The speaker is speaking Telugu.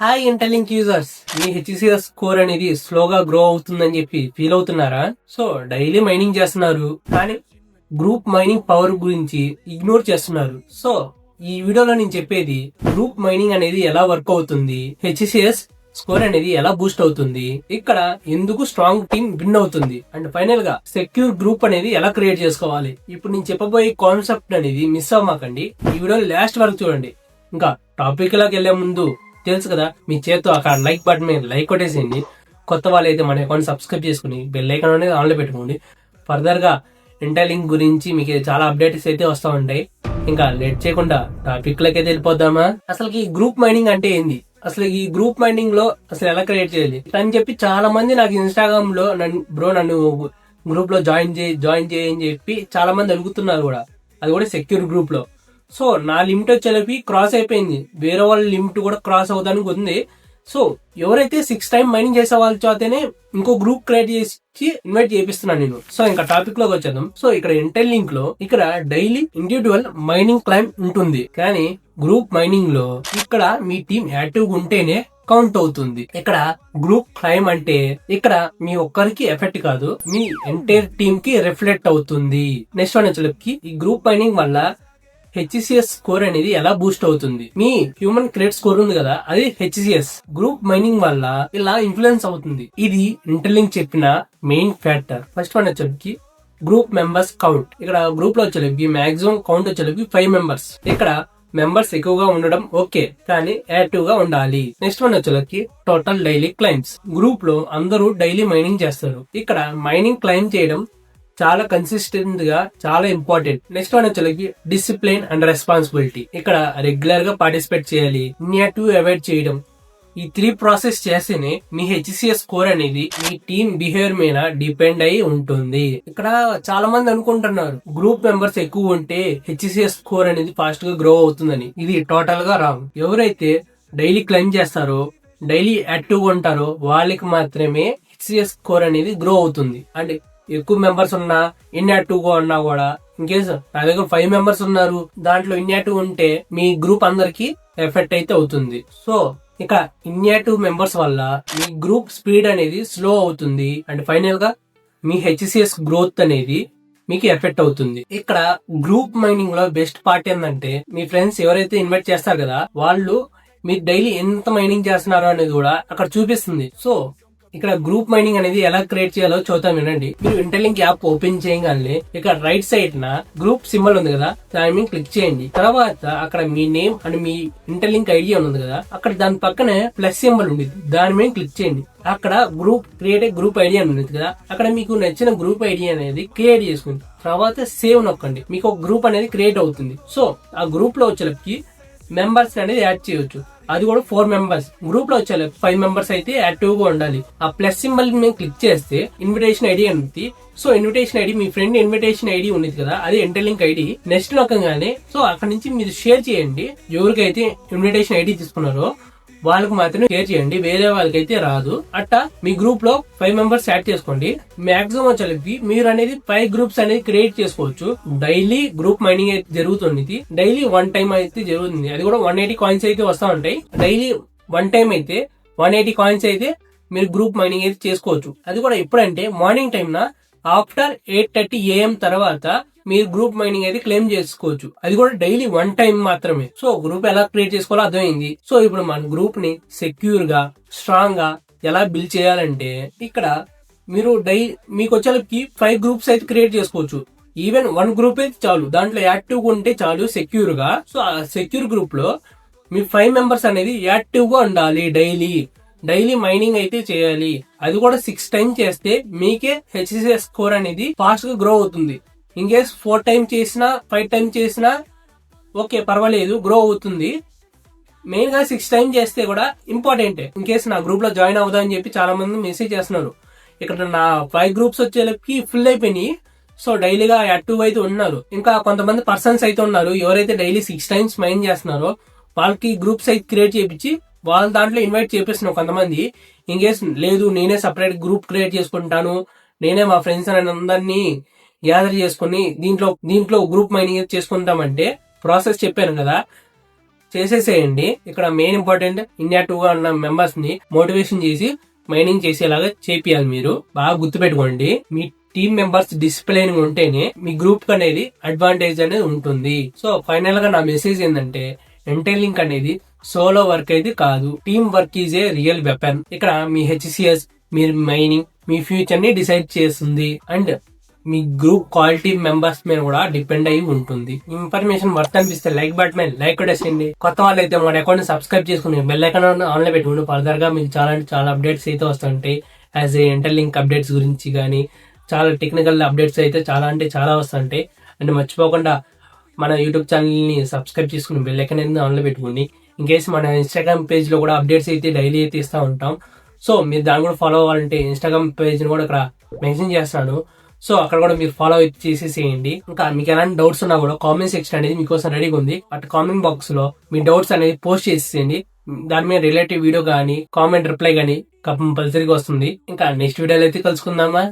హాయ్ ఇంటర్లింక్ యూజర్స్, మీ హెచ్సిఎస్ స్కోర్ అనేది స్లోగా గ్రో అవుతుందని చెప్పి ఫీల్ అవుతున్నారా? సో డైలీ మైనింగ్ చేస్తున్నారు కానీ గ్రూప్ మైనింగ్ పవర్ గురించి ఇగ్నోర్ చేస్తున్నారు. సో ఈ వీడియోలో నేను చెప్పేది గ్రూప్ మైనింగ్ అనేది ఎలా వర్క్ అవుతుంది, హెచ్సిఎస్ స్కోర్ అనేది ఎలా బూస్ట్ అవుతుంది, ఇక్కడ ఎందుకు స్ట్రాంగ్ టీమ్ విన్ అవుతుంది, అండ్ ఫైనల్ గా సెక్యూర్ గ్రూప్ అనేది ఎలా క్రియేట్ చేసుకోవాలి. ఇప్పుడు నేను చెప్పబోయే కాన్సెప్ట్ అనేది మిస్ అవ్వమాకండి, ఈ వీడియో లాస్ట్ వరకు చూడండి. ఇంకా టాపిక్ లోకి వెళ్లే ముందు తెలుసు కదా, మీ చేతితో అక్కడ లైక్ బటన్ మీద లైక్ కొట్టేసేయండి. కొత్త వాళ్ళు అయితే మన అకౌంట్ సబ్స్క్రైబ్ చేసుకుని బెల్ ఐకాన్ అనేది ఆన్లో పెట్టుకోండి. ఫర్దర్ గా ఇంటర్లింక్ గురించి మీకు చాలా అప్డేట్స్ అయితే వస్తూ ఉంటాయి. ఇంకా లేట్ చేయకుండా టాపిక్ లోకి అయితే వెళ్ళిపోదామా. అసలు ఈ గ్రూప్ మైనింగ్ అంటే ఏంది, అసలు ఈ గ్రూప్ మైనింగ్ లో అసలు ఎలా క్రియేట్ చేయాలి అని చెప్పి చాలా మంది నాకు ఇన్స్టాగ్రామ్ లో నన్ను గ్రూప్ లో జాయిన్ చేయి అని చెప్పి చాలా మంది అడుగుతున్నారు కూడా, అది కూడా సెక్యూర్ గ్రూప్ లో. సో నా లిమిట్ వచ్చేలోపి క్రాస్ అయిపోయింది, వేరే వాళ్ళ లిమిట్ కూడా క్రాస్ అవుతానికి ఉంది. సో ఎవరైతే 6 టైం మైనింగ్ చేసే వాళ్ళ చేతనే ఇంకో గ్రూప్ క్రియేట్ చేసి ఇన్వైట్ చేపిస్తున్నాను నేను. సో ఇంకా టాపిక్ లోకి వచ్చేద్దాం. సో ఇక్కడ ఇంటర్లింక్ లో ఇక్కడ డైలీ ఇండివిజువల్ మైనింగ్ క్లైమ్ ఉంటుంది, కానీ గ్రూప్ మైనింగ్ లో ఇక్కడ మీ టీం యాక్టివ్ ఉంటేనే కౌంట్ అవుతుంది. ఇక్కడ గ్రూప్ క్లైమ్ అంటే ఇక్కడ మీ ఒక్కరికి ఎఫెక్ట్ కాదు, మీ ఎంటైర్ టీమ్ కి రిఫ్లెక్ట్ అవుతుంది. నెక్స్ట్ వన్ వచ్చేసరికి ఈ గ్రూప్ మైనింగ్ వల్ల హెచ్సిఎస్ స్కోర్ అనేది ఎలా బూస్ట్ అవుతుంది. మీ హ్యూమన్ క్రెడిట్ స్కోర్ ఉంది కదా, అది హెచ్సిఎస్ గ్రూప్ మైనింగ్ వల్ల ఇలా ఇన్ఫ్లుయెన్స్ అవుతుంది. ఇది ఇంటర్లింక్ చెప్పిన మెయిన్ ఫ్యాక్టర్. ఫస్ట్ వన్ వచ్చేసరికి గ్రూప్ మెంబర్స్ కౌంట్. ఇక్కడ గ్రూప్ లో వచ్చేసరికి మాక్సిమం కౌంట్ వచ్చేసరికి 5 మెంబర్స్. ఇక్కడ మెంబర్స్ ఎక్కువగా ఉండడం ఓకే, కానీ యాక్టివ్ గా ఉండాలి. నెక్స్ట్ వన్ వచ్చేసరికి టోటల్ డైలీ క్లైమ్స్. గ్రూప్ లో అందరూ డైలీ మైనింగ్ చేస్తారు. ఇక్కడ మైనింగ్ క్లైమ్ చేయడం చాలా కన్సిస్టెంట్ గా చాలా ఇంపార్టెంట్. నెక్స్ట్ వన్ వచ్చేసరికి డిసిప్లిన్ అండ్ రెస్పాన్సిబిలిటీ. ఇక్కడ రెగ్యులర్ గా పార్టిసిపేట్ చేయాలి, ఇన్యాక్టివ్ అవాయిడ్ చేయడం. ఈ 3 ప్రాసెస్ చేస్తేనే మీ హెచ్సిఎస్ స్కోర్ అనేది మీ టీమ్ బిహేవియర్ మీద డిపెండ్ అయి ఉంటుంది. ఇక్కడ చాలా మంది అనుకుంటున్నారు గ్రూప్ మెంబర్స్ ఎక్కువ ఉంటే హెచ్సిఎస్ స్కోర్ అనేది ఫాస్ట్ గా గ్రో అవుతుందని. ఇది టోటల్ గా రాంగ్. ఎవరైతే డైలీ క్లైమ్ చేస్తారో, డైలీ యాక్టివ్ గా ఉంటారో వాళ్ళకి మాత్రమే హెచ్సిఎస్ స్కోర్ అనేది గ్రో అవుతుంది. అండ్ ఎక్కువ మెంబర్స్ ఉన్నా, ఇన్యాక్టివ్ గా ఉన్నా కూడా, ఇన్కేస్ నా దగ్గర 5 మెంబర్స్ ఉన్నారు, దాంట్లో ఇన్యాక్టివ్ ఉంటే మీ గ్రూప్ అందరికి ఎఫెక్ట్ అయితే అవుతుంది. సో ఇక ఇన్యాక్టివ్ మెంబర్స్ వల్ల మీ గ్రూప్ స్పీడ్ అనేది స్లో అవుతుంది, అండ్ ఫైనల్ గా మీ హెచ్సిఎస్ గ్రోత్ అనేది మీకు ఎఫెక్ట్ అవుతుంది. ఇక్కడ గ్రూప్ మైనింగ్ లో బెస్ట్ పార్ట్ ఏంటంటే, మీ ఫ్రెండ్స్ ఎవరైతే ఇన్వైట్ చేస్తారు కదా, వాళ్ళు మీరు డైలీ ఎంత మైనింగ్ చేస్తున్నారో అనేది కూడా అక్కడ చూపిస్తుంది. సో ఇక్కడ గ్రూప్ మైనింగ్ అనేది ఎలా క్రియేట్ చేయాలో చూద్దాం వినండి. మీరు ఇంటర్లింక్ యాప్ ఓపెన్ చేయగానే ఇక్కడ రైట్ సైడ్ నా గ్రూప్ సింబల్ ఉంది కదా, దాని మీద క్లిక్ చేయండి. తర్వాత అక్కడ మీ నేమ్ అండ్ మీ ఇంటర్లింక్ ఐడి ఉంది కదా, అక్కడ దాని పక్కనే ప్లస్ సింబల్ ఉంది, దాని మీద క్లిక్ చేయండి. అక్కడ గ్రూప్ క్రియేట్ గ్రూప్ ఐడి అని ఉంది కదా, అక్కడ మీకు నచ్చిన గ్రూప్ ఐడి అనేది క్రియేట్ చేసుకుంది. తర్వాత సేవ్ నొక్కండి, మీకు ఒక గ్రూప్ అనేది క్రియేట్ అవుతుంది. సో ఆ గ్రూప్ లో వచ్చేసరికి మెంబర్స్ అనేది యాడ్ చేయొచ్చు. అది కూడా 4 మెంబర్స్. గ్రూప్ లో వచ్చే 5 మెంబర్స్ అయితే యాక్టివ్ గా ఉండాలి. ఆ ప్లస్ సింబల్ మీద క్లిక్ చేస్తే ఇన్విటేషన్ ఐడి అనేది, సో ఇన్విటేషన్ ఐడి మీ ఫ్రెండ్ ఇన్విటేషన్ ఐడి ఉంది కదా, అది ఇంటర్లింక్ ఐడి. నెక్స్ట్ నొక్కగానే సో అక్కడ నుంచి మీరు షేర్ చేయండి. ఎవరికైతే ఇన్విటేషన్ ఐడి తీసుకున్నారో వాళ్ళకి మాత్రమే షేర్ చేయండి, వేరే వాళ్ళకైతే రాదు. అట్టా మీ గ్రూప్ లో 5 మెంబర్స్ యాడ్ చేసుకోండి. మాక్సిమం వచ్చేది మీరు అనేది 5 గ్రూప్స్ అనేది క్రియేట్ చేసుకోవచ్చు. డైలీ గ్రూప్ మైనింగ్ అయితే జరుగుతుంది. డైలీ 1 టైం అయితే జరుగుతుంది, అది కూడా 180 కాయిన్స్ అయితే వస్తా ఉంటాయి. డైలీ 1 టైం అయితే 180 కాయిన్స్ అయితే మీరు గ్రూప్ మైనింగ్ అయితే చేసుకోవచ్చు. అది కూడా ఎప్పుడంటే మార్నింగ్ టైం నా ఆఫ్టర్ 8:30 AM తర్వాత మీరు గ్రూప్ మైనింగ్ అయితే క్లెయిమ్ చేసుకోవచ్చు. అది కూడా డైలీ 1 టైం మాత్రమే. సో గ్రూప్ ఎలా క్రియేట్ చేసుకోవాలో అర్థమైంది. సో ఇప్పుడు మన గ్రూప్ ని సెక్యూర్ గా, స్ట్రాంగ్ గా ఎలా బిల్డ్ చేయాలంటే, ఇక్కడ మీరు మీకు వచ్చేకి 5 గ్రూప్స్ అయితే క్రియేట్ చేసుకోవచ్చు. ఈవెన్ 1 గ్రూప్ అయితే చాలు, దాంట్లో యాక్టివ్ గా ఉంటే చాలు సెక్యూర్ గా. సో ఆ సెక్యూర్ గ్రూప్ లో మీ 5 మెంబర్స్ అనేది యాక్టివ్ గా ఉండాలి. డైలీ మైనింగ్ అయితే చేయాలి. అది కూడా 6 టైం చేస్తే మీకే హెచ్సిఎస్ స్కోర్ అనేది ఫాస్ట్ గా గ్రో అవుతుంది. ఇన్ కేస్ 4 టైం చేసినా 5 టైం చేసినా ఓకే పర్వాలేదు, గ్రో అవుతుంది. మెయిన్ గా 6 టైం చేస్తే కూడా ఇంపార్టెంట్. ఇన్ కేస్ నా గ్రూప్ లో జాయిన్ అవుదా అని చెప్పి చాలా మంది మెసేజ్ చేస్తున్నారు. ఇక్కడ నా 5 గ్రూప్స్ వచ్చేకి ఫుల్ అయిపోయినాయి. సో డైలీగా యాక్టివ్ అయితే ఉన్నారు. ఇంకా కొంతమంది పర్సన్స్ అయితే ఉన్నారు, ఎవరైతే డైలీ 6 టైమ్స్ మైన్ చేస్తున్నారో వాళ్ళకి గ్రూప్స్ అయితే క్రియేట్ చేయించి వాళ్ళ దాంట్లో ఇన్వైట్ చేపిస్తున్నారు కొంతమంది. ఇన్ కేస్ లేదు నేనే సపరేట్ గ్రూప్ క్రియేట్ చేసుకుంటాను, నేనే మా ఫ్రెండ్స్ అందరినీ గ్యాదర్ చేసుకుని దీంట్లో గ్రూప్ మైనింగ్ చేసుకుంటామంటే ప్రాసెస్ చెప్పాను కదా, చేసేసేయండి. ఇక్కడ మెయిన్ ఇంపార్టెంట్ ఇండియా 2 గా ఉన్న మెంబర్స్ ని మోటివేషన్ చేసి మైనింగ్ చేసేలాగా చేపియాలి. మీరు బాగా గుర్తుపెట్టుకోండి. మీ టీమ్ మెంబర్స్ డిసిప్లైన్ ఉంటేనే మీ గ్రూప్ అనేది అడ్వాంటేజ్ అనేది ఉంటుంది. సో ఫైనల్ గా నా మెసేజ్ ఏంటంటే ఎంటైలింక్ అనేది సోలో వర్క్ అయితే కాదు, team work is a real weapon. ఇక్కడ మీ హెచ్సిఎస్, మీరు మైనింగ్ మీ ఫ్యూచర్ ని డిసైడ్ చేస్తుంది and me group quality members మీద కూడా డిపెండ్ అయి ఉంటుంది. ఇన్ఫర్మేషన్ వర్త్ అనిపిస్తే లైక్ బటన్ లైక్ కొట్టేసేయండి. కొత్త వాళ్ళు అయితే మన అకౌంట్ ని సబ్స్క్రైబ్ చేసుకుని బెల్ ఐకాన్ ఆన్ లో పెట్టుకుని ఫర్దర్ గా మీకు చాలా అప్డేట్స్ అయితే వస్తుంటాయి. యాజ్ ఏ ఇంటర్లింక్ అప్డేట్స్ గురించి కానీ చాలా టెక్నికల్ అప్డేట్స్ అయితే చాలా వస్తుంటాయి. అండ్ మర్చిపోకుండా మన యూట్యూబ్ ఛానల్ ని సబ్స్క్రైబ్ చేసుకుని బెల్ ఐకాన్ అనేది ఆన్ లో పెట్టుకుని ఇన్కేస్ మన ఇన్స్టాగ్రామ్ పేజ్ లో కూడా అప్డేట్స్ అయితే డైలీ అయితే ఇస్తూ ఉంటాం. సో మీరు దాన్ని కూడా ఫాలో అవ్వాలంటే ఇన్స్టాగ్రామ్ పేజ్ ని కూడా ఇక్కడ మెన్షన్ చేస్తాను. సో అక్కడ కూడా మీరు ఫాలో చేసేసేయండి. ఇంకా మీకు ఎలాంటి డౌట్స్ ఉన్నా కూడా కామెంట్ సెక్షన్ అనేది మీకోసం రెడీగా ఉంది. అట్ కామెంట్ బాక్స్ లో మీ డౌట్స్ అనేది పోస్ట్ చేసేయండి. దాని మీద రిలేటివ్ వీడియో కానీ కామెంట్ రిప్లై కానీ కంపల్సరీగా వస్తుంది. ఇంకా నెక్స్ట్ వీడియోలో అయితే కలుసుకుందామా.